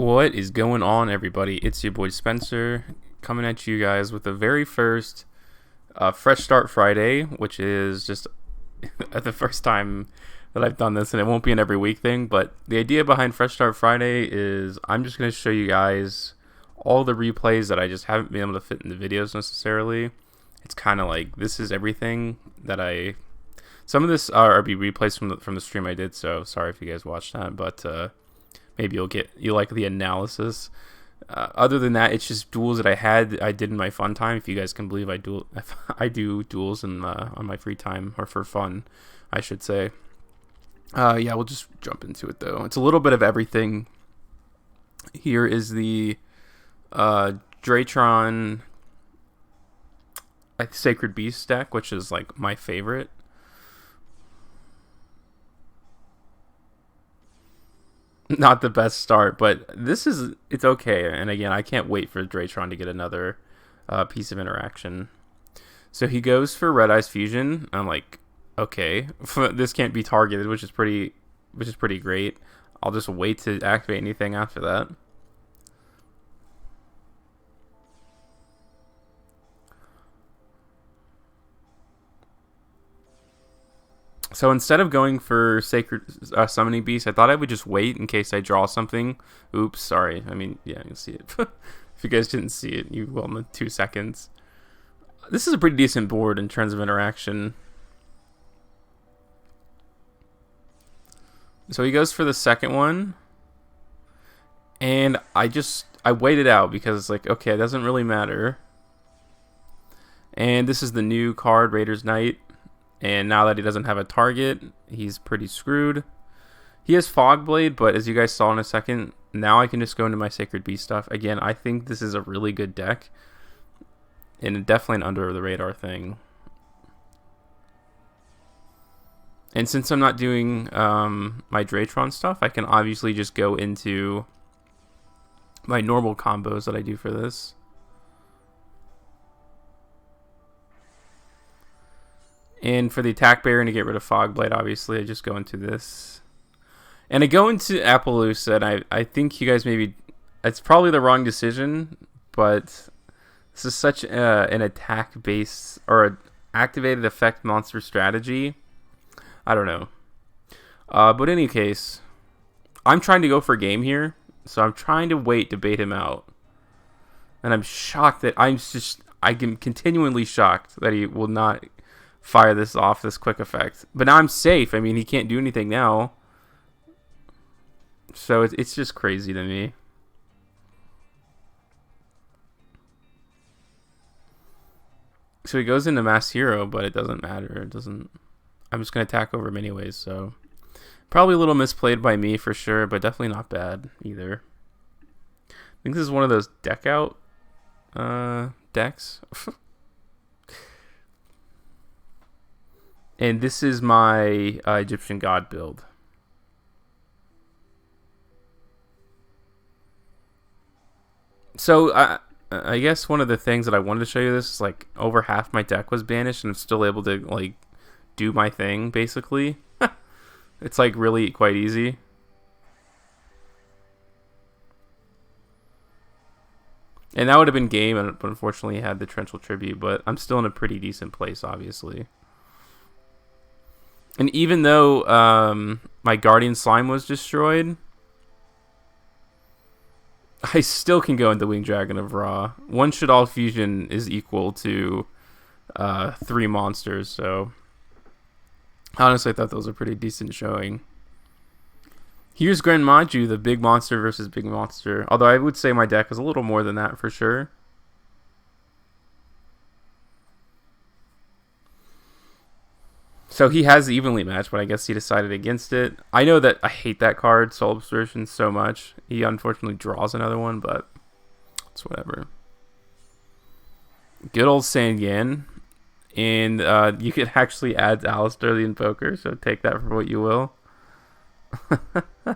What is going on, everybody? It's your boy Spencer coming at you guys with the very first Fresh Start Friday, which is just the first time that I've done this, and it won't be an every week thing. But the idea behind Fresh Start Friday is I'm just going to show you guys all the replays that I just haven't been able to fit in the videos necessarily. It's kind of like this is everything that I. Some of this are be replays from the stream I did, so sorry if you guys watched that, but. Maybe you'll like the analysis. Other than that, it's just duels that I did in my fun time. If you guys can believe I do duels on my free time, or for fun, I should say. Yeah, we'll just jump into it though. It's a little bit of everything. Here is the Draitron Sacred Beast deck, which is like my favorite. Not the best start, but it's okay. And again, I can't wait for Draitron to get another piece of interaction. So he goes for Red Eyes Fusion. I'm like, okay, this can't be targeted, which is pretty great. I'll just wait to activate anything after that. So instead of going for Sacred Summoning Beast, I thought I would just wait in case I draw something. Oops, sorry. I mean, yeah, you'll see it. If you guys didn't see it, you will in 2 seconds. This is a pretty decent board in terms of interaction. So he goes for the second one. And I waited out because it's like, okay, it doesn't really matter. And this is the new card, Raider's Knight. And now that he doesn't have a target, he's pretty screwed. He has Fogblade, but as you guys saw in a second, now I can just go into my Sacred Beast stuff. Again, I think this is a really good deck. And definitely an under-the-radar thing. And since I'm not doing my Draitron stuff, I can obviously just go into my normal combos that I do for this. And for the attack barrier and to get rid of Fogblade, obviously, I just go into this. And I go into Appaloosa, and I think you guys maybe... It's probably the wrong decision, but this is such an attack-based or an activated effect monster strategy. I don't know. But in any case, I'm trying to go for game here, so I'm trying to wait to bait him out. And I'm shocked that I am continually shocked that he will not fire this off, this quick effect. But now I'm safe. I mean, he can't do anything now. So it's just crazy to me. So he goes into Mass Hero, but it doesn't matter. I'm just going to attack over him anyways, so... Probably a little misplayed by me for sure, but definitely not bad either. I think this is one of those deck out decks. And this is my Egyptian God build. So I guess one of the things that I wanted to show you this is like over half my deck was banished, and I'm still able to like do my thing basically. It's like really quite easy. And that would have been game, but unfortunately I had the Torrential Tribute, but I'm still in a pretty decent place, obviously. And even though my Guardian Slime was destroyed, I still can go into Winged Dragon of Ra. One Shaddoll fusion is equal to 3 monsters, so honestly I thought that was a pretty decent showing. Here's Grand Maju, the big monster versus big monster. Although I would say my deck is a little more than that for sure. So he has evenly matched, but I guess he decided against it. I know that I hate that card, Soul Absorption, so much. He unfortunately draws another one, but it's whatever. Good old Sanyan. And you could actually add Alistair the Invoker, so take that for what you will. I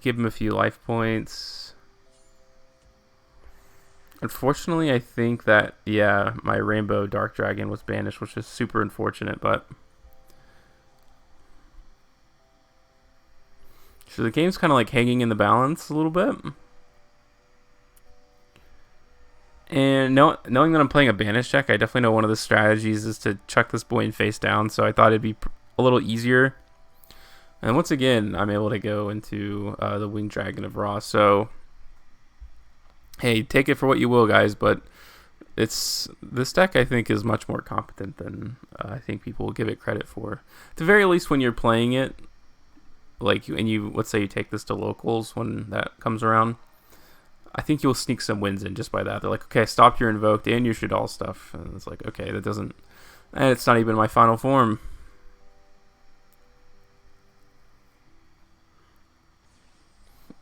give him a few life points. Unfortunately, I think that, yeah, my Rainbow Dark Dragon was banished, which is super unfortunate, but... So the game's kind of like hanging in the balance a little bit. And knowing that I'm playing a banish deck, I definitely know one of the strategies is to chuck this boy in face down, so I thought it'd be a little easier. And once again, I'm able to go into the Winged Dragon of Ra, so... Hey, take it for what you will, guys, but this deck, I think, is much more competent than I think people will give it credit for. At the very least, when you're playing it, like, and you, let's say you take this to locals when that comes around, I think you'll sneak some wins in just by that. They're like, okay, stop your Invoked and your Shaddoll stuff. And it's like, okay, that doesn't... And it's not even my final form.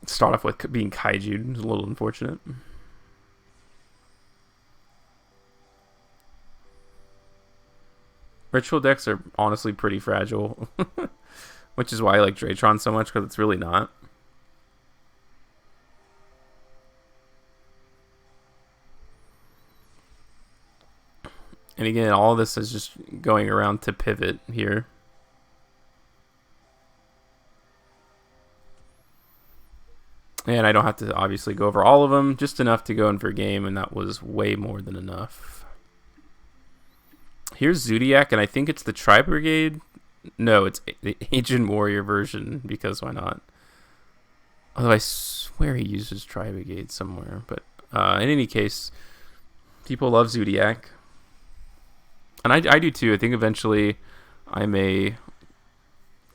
Start off with being Kaiju. It's a little unfortunate. Ritual decks are honestly pretty fragile. Which is why I like Draitron so much, because it's really not. And again, all of this is just going around to pivot here. And I don't have to obviously go over all of them, just enough to go in for a game, and that was way more than enough. Here's Zodiac, and I think it's the Tri-Brigade. No, it's the Ancient Warrior version, because why not? Although I swear he uses Tri-Brigade somewhere. But in any case, people love Zodiac. And I do too. I think eventually I may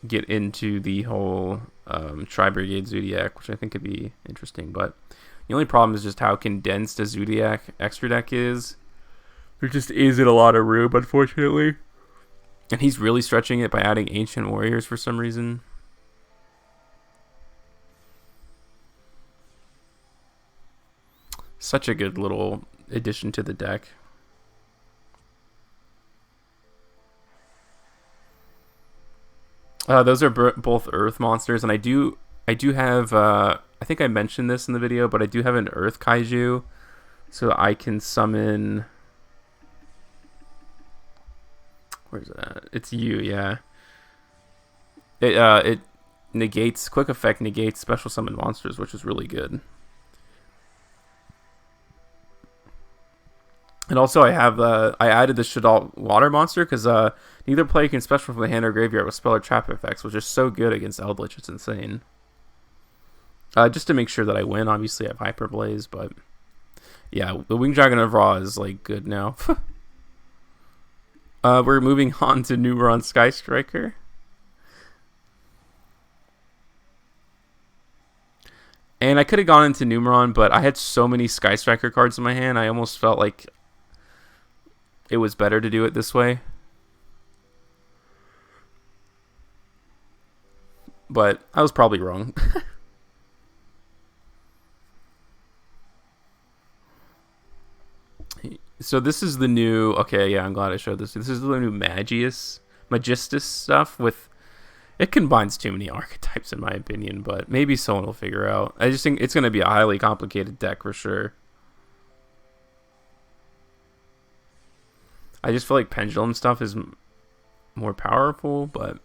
get into the whole Tri-Brigade Zodiac, which I think could be interesting. But the only problem is just how condensed a Zodiac extra deck is. There just isn't a lot of room, unfortunately. And he's really stretching it by adding Ancient Warriors for some reason. Such a good little addition to the deck. Those are both Earth monsters, and I do have, I think I mentioned this in the video, but I do have an Earth Kaiju, so that I can summon... Where's it at? It's you, yeah. It negates, quick effect negates special summon monsters, which is really good. And also I have, I added the Shaddoll water monster, because neither player can special from the hand or graveyard with spell or trap effects, which is so good against Eldritch, it's insane. Just to make sure that I win, obviously I have Hyper Blaze, but yeah, the Winged Dragon of Ra is like good now. We're moving on to Numeron Sky Striker. And I could have gone into Numeron, but I had so many Sky Striker cards in my hand, I almost felt like it was better to do it this way. But I was probably wrong. So this is the new... Okay, yeah, I'm glad I showed this. This is the new Magistus stuff with... It combines too many archetypes, in my opinion, but maybe someone will figure out. I just think it's going to be a highly complicated deck for sure. I just feel like Pendulum stuff is more powerful, but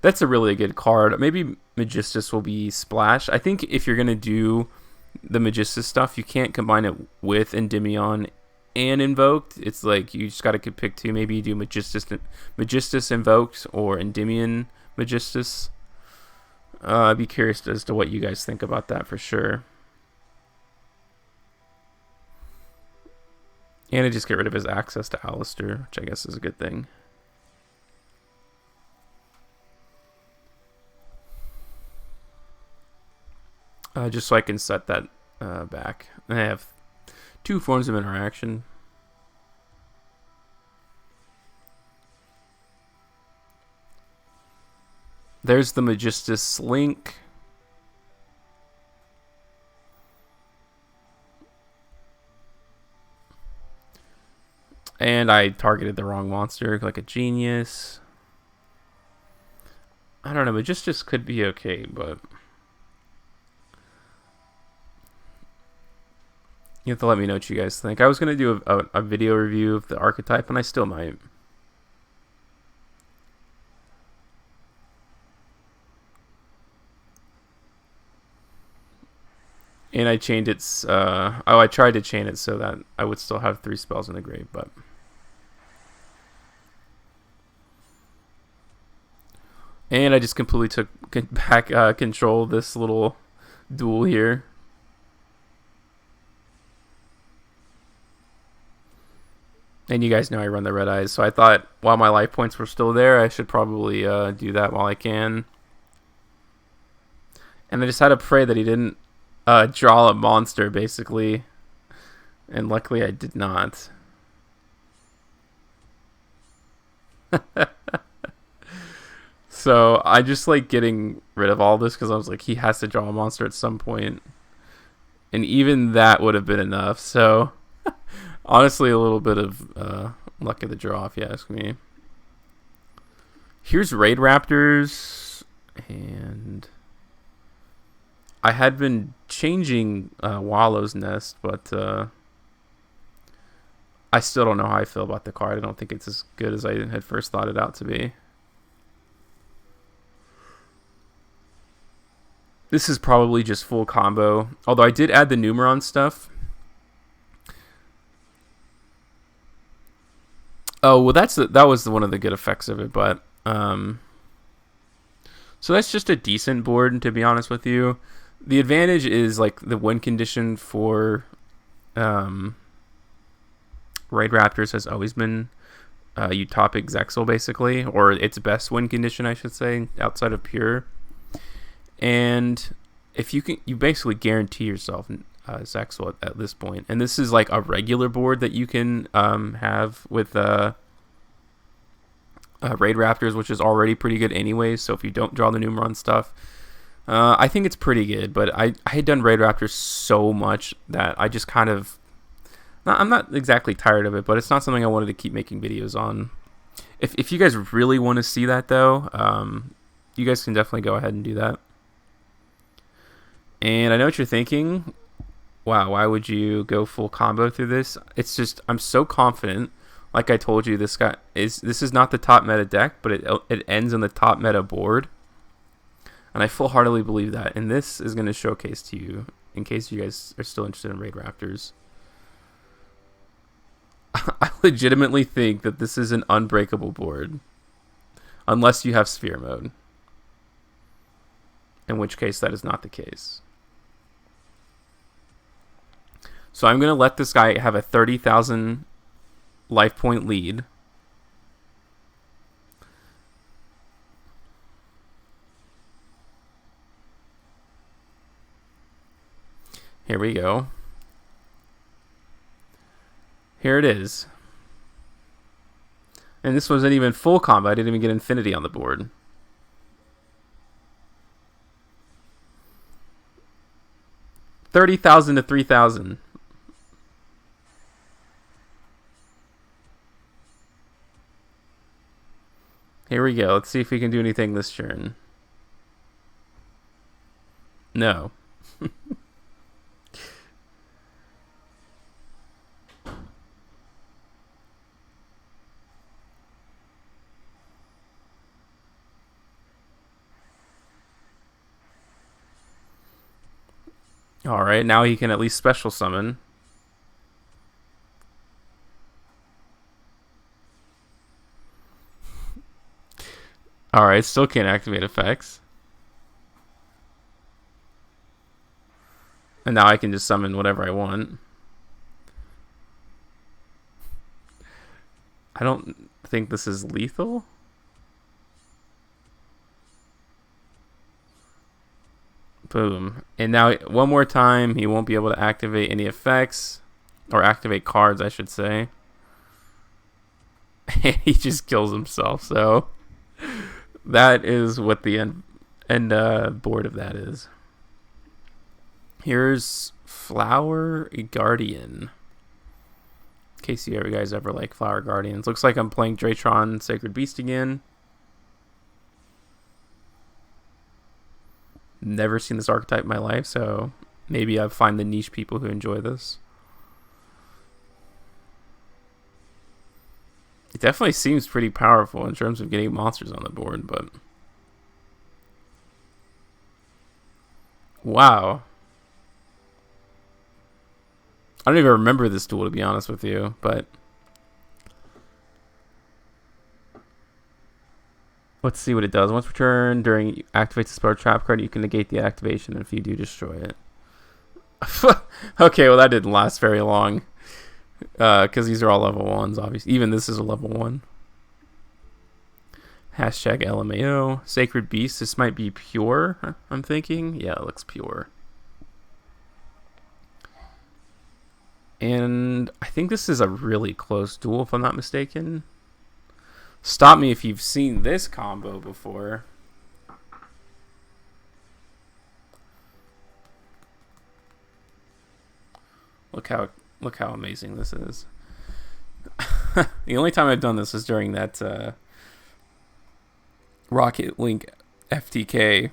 that's a really good card. Maybe Magistus will be Splash. I think if you're going to do the Magistus stuff, you can't combine it with Endymion and Invoked. It's like you just got to pick two. Maybe you do Magistus Invoked or Endymion Magistus. I'd be curious as to what you guys think about that for sure. And I just get rid of his access to Alistair, which I guess is a good thing. Just so I can set that back. And I have two forms of interaction. There's the Magistus link. And I targeted the wrong monster like a genius. I don't know, Magistus could be okay, but... You have to let me know what you guys think. I was going to do a video review of the archetype, and I still might. And I chained its... I tried to chain it so that I would still have 3 spells in the grave, but... And I just completely took back control of this little duel here. And you guys know I run the red eyes, so I thought while my life points were still there, I should probably do that while I can. And I just had to pray that he didn't draw a monster, basically. And luckily I did not. So I just like getting rid of all this because I was like, he has to draw a monster at some point. And even that would have been enough, so... Honestly, a little bit of luck of the draw, if you ask me. Here's Raid Raptors, and I had been changing Wallow's Nest, but I still don't know how I feel about the card. I don't think it's as good as I had first thought it out to be. This is probably just full combo, although I did add the Numeron stuff. Oh, well, that was one of the good effects of it, but so that's just a decent board, to be honest with you. The advantage is like the win condition for Raid Raptors has always been Utopic Zexal, basically, or its best win condition, I should say, outside of Pure. And if you basically guarantee yourself Zexal at this point. And this is like a regular board that you can have with Raid Raptors, which is already pretty good anyways. So if you don't draw the Numeron stuff, I think it's pretty good. But I had done Raid Raptors so much that I just kind of... I'm not exactly tired of it, but it's not something I wanted to keep making videos on. If you guys really want to see that, though, you guys can definitely go ahead and do that. And I know what you're thinking. Wow, why would you go full combo through this? It's just, I'm so confident. Like I told you, this is not the top meta deck, but it ends on the top meta board. And I full-heartedly believe that. And this is going to showcase to you, in case you guys are still interested in Raid Raptors. I legitimately think that this is an unbreakable board. Unless you have Sphere mode. In which case, that is not the case. So I'm going to let this guy have a 30,000 life point lead. Here we go. Here it is. And this wasn't even full combo. I didn't even get infinity on the board. $30,000 to 3,000. Here we go. Let's see if we can do anything this turn. No. Alright, now he can at least special summon. Alright, still can't activate effects. And now I can just summon whatever I want. I don't think this is lethal. Boom. And now, one more time, he won't be able to activate any effects. Or activate cards, I should say. And he just kills himself, so... That is what the end board of that is. Here's Flower Guardian. In case you guys ever like Flower Guardians. Looks like I'm playing Draitron Sacred Beast again. Never seen this archetype in my life, so maybe I'll find the niche people who enjoy this. It definitely seems pretty powerful in terms of getting monsters on the board, but... Wow. I don't even remember this duel, to be honest with you, but... Let's see what it does. Once returned during you activate the spell trap card, you can negate the activation, and if you do, destroy it. Okay, well that didn't last very long. Because these are all level 1s, obviously. Even this is a level 1. Hashtag LMAO. Sacred Beast. This might be pure, I'm thinking. Yeah, it looks pure. And I think this is a really close duel, if I'm not mistaken. Stop me if you've seen this combo before. Look how amazing this is. The only time I've done this is during that Rocket Link FTK.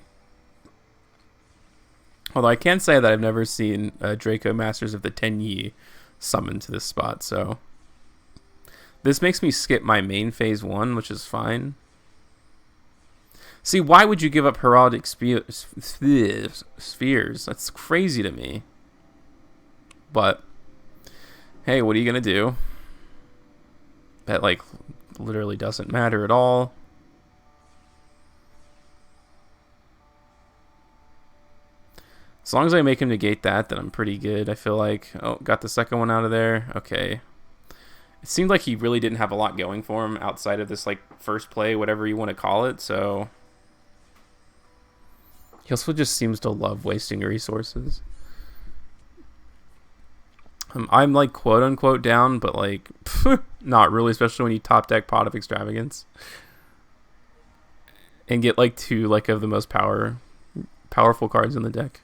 Although I can say that I've never seen Draco Masters of the Tenyi summoned to this spot, so... This makes me skip my main phase 1, which is fine. See, why would you give up Heraldic Spheres? That's crazy to me. But, hey, what are you going to do? That, like, literally doesn't matter at all. As long as I make him negate that, then I'm pretty good, I feel like. Oh, got the second one out of there. Okay. It seemed like he really didn't have a lot going for him outside of this, like, first play, whatever you want to call it, so... He also just seems to love wasting resources. I'm, like, quote-unquote down, but, like, not really, especially when you top deck Pot of Extravagance. And get, like, 2, like, of the most powerful cards in the deck.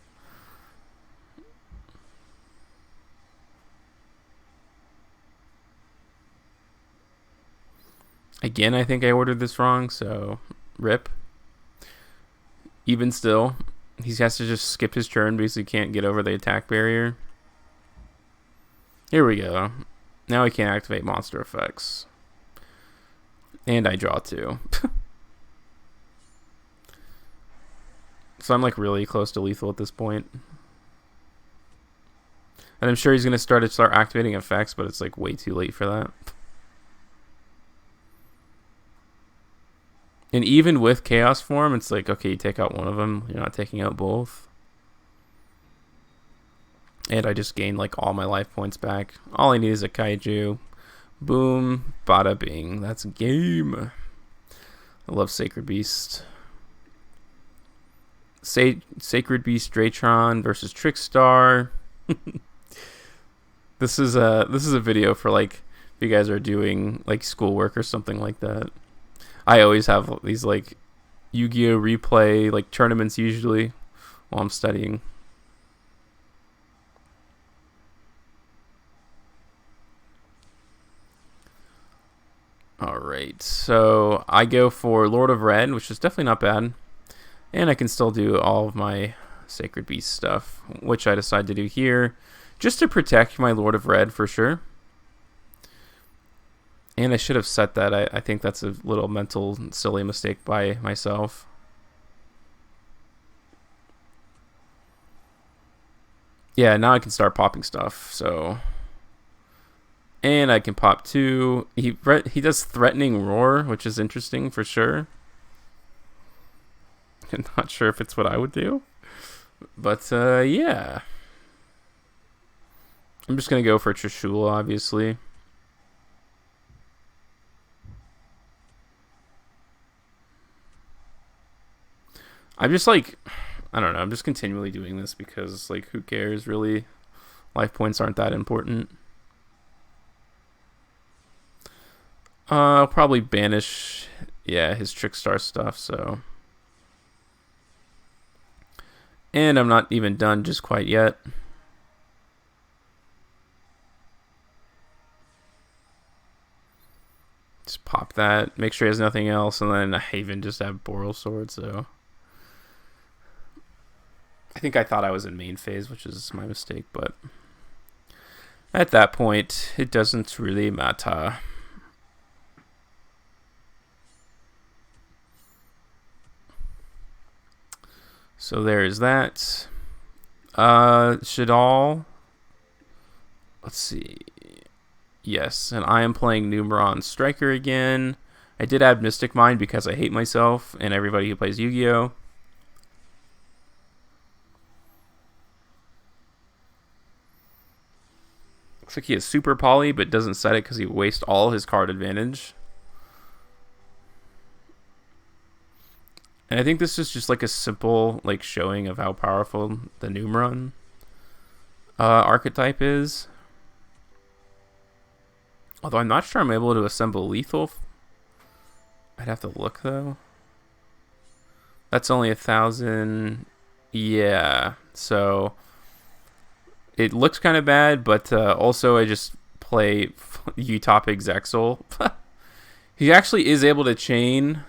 Again, I think I ordered this wrong, so rip. Even still, he has to just skip his turn because he can't get over the attack barrier. Here we go. Now I can't activate monster effects. And I draw 2. So I'm like really close to lethal at this point. And I'm sure he's going to start activating effects, but it's like way too late for that. And even with Chaos Form, it's like, okay, you take out one of them. You're not taking out both. And I just gained, like, all my life points back. All I need is a Kaiju. Boom. Bada bing. That's a game. I love Sacred Beast. Sacred Beast Draitron versus Trickstar. This is a video for, like, if you guys are doing, like, schoolwork or something like that. I always have these, like, Yu-Gi-Oh! Replay, like, tournaments usually while I'm studying. Alright, so I go for Lord of Red, which is definitely not bad. And I can still do all of my Sacred Beast stuff, which I decide to do here, just to protect my Lord of Red for sure. And I should have set that. I think that's a little mental, silly mistake by myself. Yeah, now I can start popping stuff, so... And I can pop 2. He does Threatening Roar, which is interesting for sure. I'm not sure if it's what I would do. But, yeah. I'm just going to go for Trishula, obviously. I'm just like, I don't know, I'm just continually doing this because, like, who cares, really? Life points aren't that important. I'll probably banish, yeah, his Trickstar stuff, so. And I'm not even done just quite yet. Just pop that, make sure he has nothing else, and then I even just have Boral Sword, so. I think I thought I was in main phase, which is my mistake, but at that point, it doesn't really matter. So there's that. Shaddoll. Let's see. Yes, and I am playing Numeron Striker again. I did add Mystic Mind because I hate myself and everybody who plays Yu-Gi-Oh! Looks like he has Super Poly, but doesn't set it because he wastes all his card advantage. And I think this is just like a simple like showing of how powerful the Numeron archetype is. Although I'm not sure I'm able to assemble lethal. I'd have to look though. That's only 1,000. Yeah, so it looks kind of bad, but also I just play Utopic Zexal. He actually is able to chain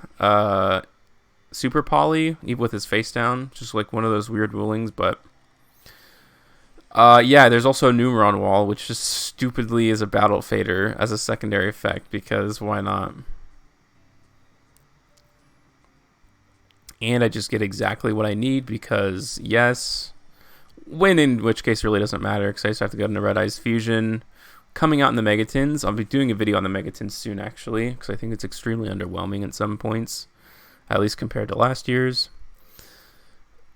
Super Poly even with his face down, just like one of those weird rulings. But yeah, there's also a Numeron wall, which just stupidly is a battle fader as a secondary effect, because why not? And I just get exactly what I need because yes, when, in which case really doesn't matter because I just have to go into Red Eyes Fusion. Coming out in the Megatins, I'll be doing a video on the Megatins soon actually, because I think it's extremely underwhelming at some points, at least compared to last year's.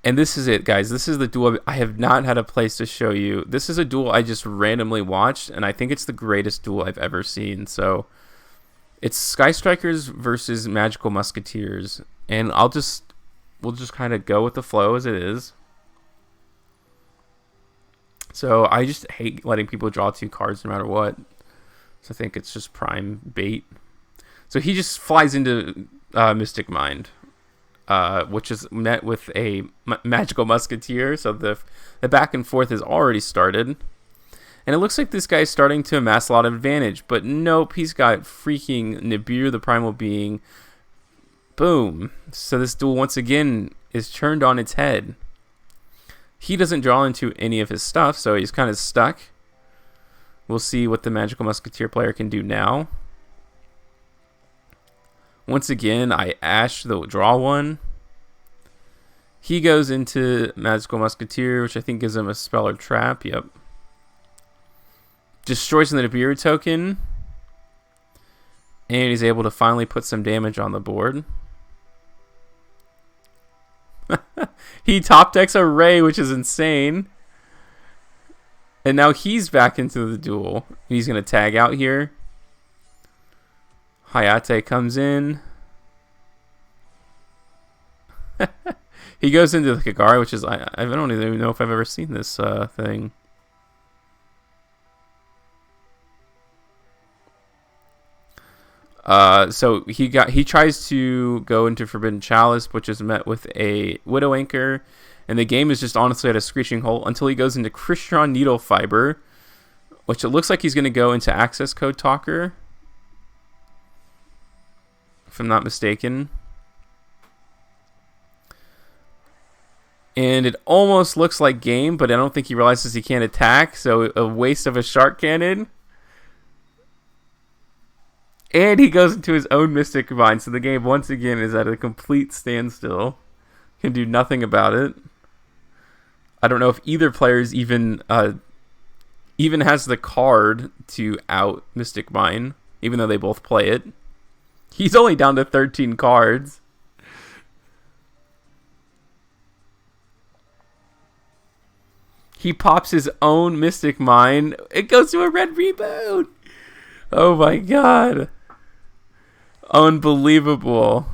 And this is it, guys. This is the duel. I have not had a place to show you. This is a duel I just randomly watched, and I think it's the greatest duel I've ever seen. So it's Sky Strikers versus Magical Musketeers, and we'll just kind of go with the flow as it is. So I just hate letting people draw 2 cards no matter what. So I think it's just prime bait. So he just flies into Mystic Mind, which is met with a Magical Musketeer. So the back and forth has already started. And it looks like this guy's starting to amass a lot of advantage. But nope, he's got freaking Nibiru, the Primal Being. Boom. So this duel once again is turned on its head. He doesn't draw into any of his stuff, so he's kind of stuck. We'll see what the Magical Musketeer player can do now. Once again, I Ash the draw one. He goes into Magical Musketeer, which I think gives him a spell or trap. Yep. Destroys the Nibiru token. And he's able to finally put some damage on the board. He top decks a Ray, which is insane. And now he's back into the duel. He's going to tag out here. Hayate comes in. He goes into the Kagari, which is... I don't even know if I've ever seen this thing. So he tries to go into Forbidden Chalice, which is met with a Widow Anchor, and the game is just honestly at a screeching halt until he goes into Crystron Needle Fiber, which it looks like he's going to go into Access Code Talker, if I'm not mistaken. And it almost looks like game, but I don't think he realizes he can't attack, so a waste of a Shark Cannon. And he goes into his own Mystic Mind, so the game once again is at a complete standstill. Can do nothing about it. I don't know if either player is even has the card to out Mystic Mind, even though they both play it. He's only down to 13 cards. He pops his own Mystic Mind. It goes to a red reboot. Oh my god. Unbelievable.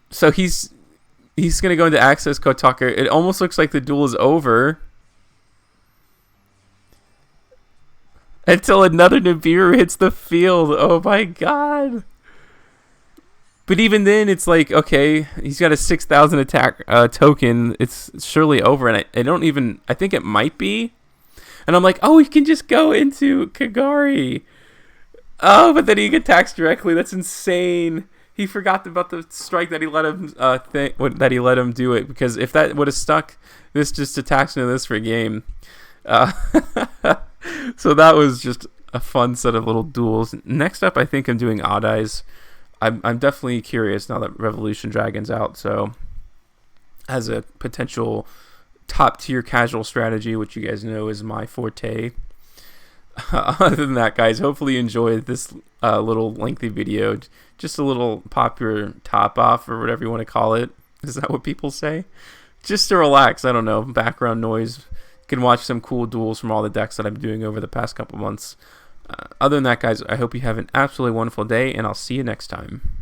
So he's going to go into Access Code Talker. It almost looks like the duel is over. Until another Nibiru hits the field. Oh my god. But even then, it's like, okay, he's got a 6,000 attack token. It's surely over. And I think it might be. And I'm like, oh, he can just go into Kagari. Oh, but then he attacks directly. That's insane. He forgot about the strike that he let him do it, because if that would have stuck, this just attacks into this for a game. So that was just a fun set of little duels. Next up, I think I'm doing Odd Eyes. I'm definitely curious now that Revolution Dragon's out. So as a potential top tier casual strategy, which you guys know is my forte. Other than that, guys, hopefully you enjoyed this little lengthy video. Just a little pop your top off, or whatever you want to call it. Is that what people say? Just to relax. I don't know. Background noise. You can watch some cool duels from all the decks that I'm doing over the past couple months. Other than that, guys, I hope you have an absolutely wonderful day, and I'll see you next time.